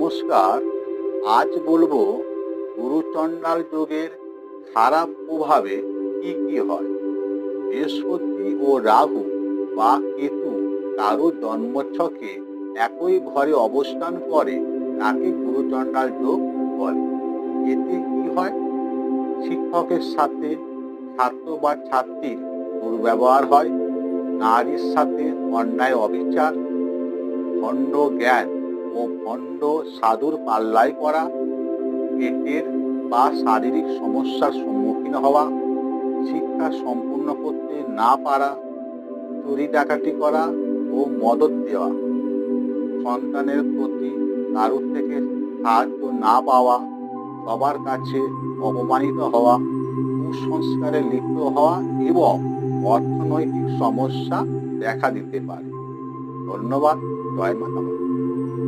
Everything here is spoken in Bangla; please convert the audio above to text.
নমস্কার। আজ বলবো গুরুচণ্ডাল যোগের খারাপ প্রভাবে কি কি হয়। বৃহস্পতি ও রাহু বা কেতু কারো জন্মছকে একই ঘরে অবস্থান করে তাকে গুরুচণ্ডাল যোগ বলে। এতে কি হয়? শিক্ষকের সাথে ছাত্র বা ছাত্রীর দুর্ব্যবহার হয়, নারীর সাথে অন্যায় অবিচার, ভণ্ড জ্ঞান ও ভণ্ড সাধুর পাল্লায় পড়া, পেটের বা শারীরিক সমস্যার সম্মুখীন হওয়া, শিক্ষা সম্পূর্ণ করতে না পারা, চুরি ডাকাতি করা ও মদদ দেওয়া, সন্তানের প্রতি কারোর থেকে সাহায্য না পাওয়া, সবার কাছে অপমানিত হওয়া, কুসংস্কারে লিপ্ত হওয়া এবং অর্থনৈতিক সমস্যা দেখা দিতে পারে। ধন্যবাদ। জয় মাতা।